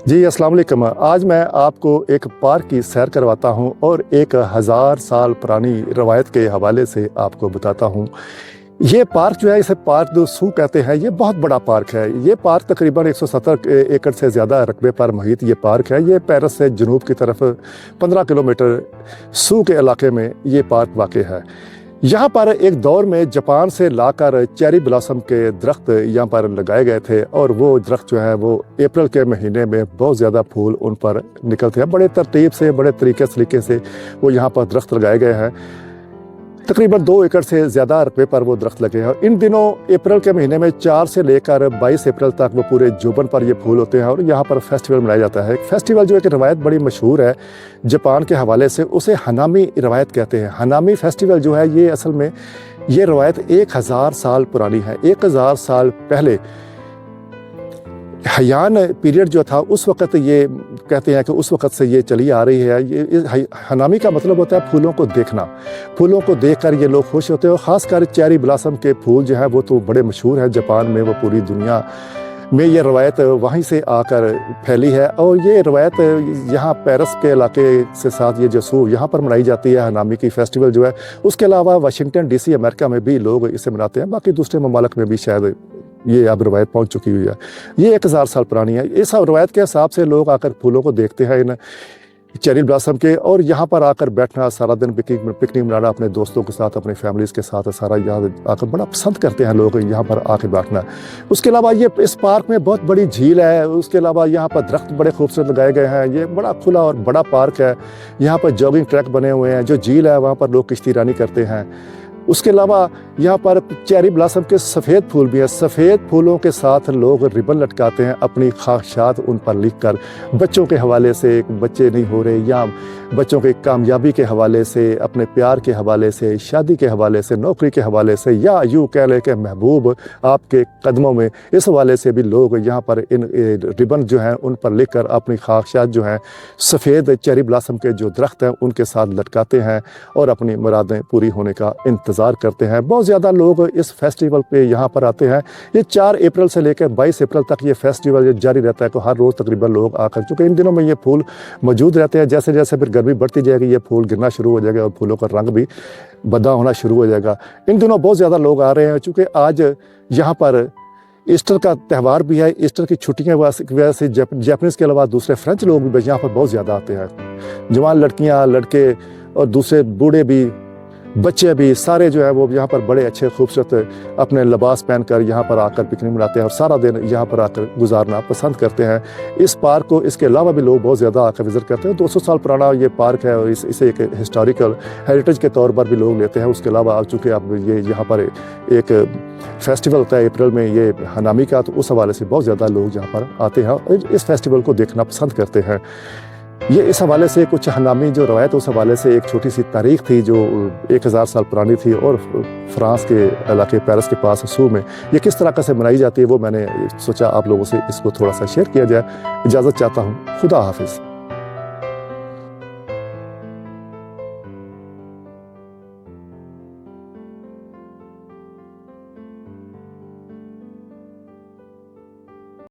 जी, अस्सलाम वालेकुम। आज मैं आपको एक पार्क की सैर करवाता हूँ और एक हज़ार साल पुरानी रवायत के हवाले से आपको बताता हूँ। ये पार्क जो है, इसे पार्क दो सू कहते हैं। ये बहुत बड़ा पार्क है। ये पार्क तकरीबन 170 एकड़ से ज़्यादा रकबे पर मुहित ये पार्क है। ये पेरिस से जनूब की तरफ 15 किलोमीटर सू के इलाके में ये पार्क वाक़ है। यहाँ पर एक दौर में जापान से लाकर चेरी ब्लॉसम के दरख्त यहाँ पर लगाए गए थे और वो दरख्त जो है वो अप्रैल के महीने में बहुत ज़्यादा फूल उन पर निकलते हैं। बड़े तरतीब से, बड़े तरीके से वो यहाँ पर दरख्त लगाए गए हैं। तकरीबन 2 एकड़ से ज़्यादा रकबे पर वो दरख्त लगे हैं। इन दिनों अप्रैल के महीने में 4 से लेकर 22 अप्रैल तक वो पूरे जोबन पर ये फूल होते हैं और यहाँ पर फेस्टिवल मनाया जाता है। एक फेस्टिवल जो एक रवायत बड़ी मशहूर है जापान के हवाले से, उसे हनामी रवायत कहते हैं। हनामी फेस्टिवल जो है ये असल में ये रवायत 1000 साल पुरानी है। 1000 साल पहले हयान पीरियड जो था उस वक़्त ये कहते हैं कि उस वक़्त से ये चली आ रही है। ये हनामी का मतलब होता है फूलों को देखना। फूलों को देखकर ये लोग खुश होते हैं और ख़ासकर चेरी ब्लॉसम के फूल जो हैं वो तो बड़े मशहूर हैं जापान में। वो पूरी दुनिया में ये रवायत वहीं से आकर फैली है और ये रवायत यहाँ पेरिस के इलाके से साथ ये जो सू यहाँ पर मनाई जाती है हनामी की फेस्टिवल जो है। उसके अलावा वाशिंगटन DC अमेरिका में भी लोग इसे मनाते हैं। बाकी दूसरे ममालिक में भी शायद ये अब रवायत पहुंच चुकी हुई है। ये 1000 साल पुरानी है। इस रवायत के हिसाब से लोग आकर फूलों को देखते हैं इन चेरी ब्लॉसम के, और यहाँ पर आकर बैठना, सारा दिन पिकनिक मनाना अपने दोस्तों के साथ, अपने फैमिलीज़ के साथ, सारा यहाँ आकर बड़ा पसंद करते हैं लोग यहाँ पर आकर बैठना। उसके अलावा ये इस पार्क में बहुत बड़ी झील है। उसके अलावा यहाँ पर दरख्त बड़े खूबसूरत लगाए गए हैं। ये बड़ा खुला और बड़ा पार्क है। यहाँ पर जॉगिंग ट्रैक बने हुए हैं। जो झील है वहाँ पर लोग किश्तीरानी करते हैं। उसके अलावा यहाँ पर चेरी ब्लॉसम के सफ़ेद फूल भी हैं। सफ़ेद फूलों के साथ लोग रिबन लटकाते हैं अपनी ख्वाहिशात उन पर लिखकर, बच्चों के हवाले से, बच्चे नहीं हो रहे, या बच्चों की कामयाबी के हवाले से, अपने प्यार के हवाले से, शादी के हवाले से, नौकरी के हवाले से, या यूँ कह लें कि महबूब आपके कदमों में, इस हवाले से भी लोग यहाँ पर इन रिबन जो हैं उन पर लिखकर अपनी ख्वाहिशात जो हैं सफ़ेद चेरी ब्लॉसम के जो दरख्त हैं उनके साथ लटकाते हैं और अपनी मुरादें पूरी होने का इंतज़ार करते हैं। बहुत ज़्यादा लोग इस फेस्टिवल पे यहाँ पर आते हैं। ये 4 अप्रैल से लेकर 22 अप्रैल तक ये फेस्टिवल जारी रहता है। तो हर रोज़ तकरीबन लोग आकर, चूँकि इन दिनों में ये फूल मौजूद रहते हैं, जैसे जैसे फिर गर्मी बढ़ती जाएगी ये फूल गिरना शुरू हो जाएगा और फूलों का रंग भी बदा होना शुरू हो जाएगा। इन दिनों बहुत ज़्यादा लोग आ रहे हैं, चूँकि आज यहाँ पर ईस्टर का त्यौहार भी है। ईस्टर की छुट्टियाँ की वजह से जापानीज़ के अलावा दूसरे फ्रेंच लोग भी यहाँ पर बहुत ज़्यादा आते हैं। जवान लड़कियाँ, लड़के और दूसरे बूढ़े भी, बच्चे भी, सारे जो है वो यहाँ पर बड़े अच्छे खूबसूरत अपने लिबास पहनकर यहाँ पर आकर पिकनिक मनाते हैं और सारा दिन यहाँ पर आकर गुजारना पसंद करते हैं। इस पार्क को इसके अलावा भी लोग बहुत ज़्यादा आकर विज़िट करते हैं। 200 साल पुराना ये पार्क है और इसे एक हिस्टोरिकल हेरिटेज के तौर पर भी लोग लेते हैं। उसके अलावा चूँकि अब ये यहाँ पर एक फेस्टिवल होता है अप्रैल में ये हनामी का, तो उस हवाले से बहुत ज़्यादा लोग यहाँ पर आते हैं और इस फेस्टिवल को देखना पसंद करते हैं। ये इस हवाले से कुछ हनामी जो रवायत, उस हवाले से एक छोटी सी तारीख थी जो 1000 साल पुरानी थी और फ्रांस के इलाके पेरिस के पास सू में ये किस तरह से मनाई जाती है वो मैंने सोचा आप लोगों से इसको थोड़ा सा शेयर किया जाए। इजाज़त चाहता हूँ। खुदा हाफिज़।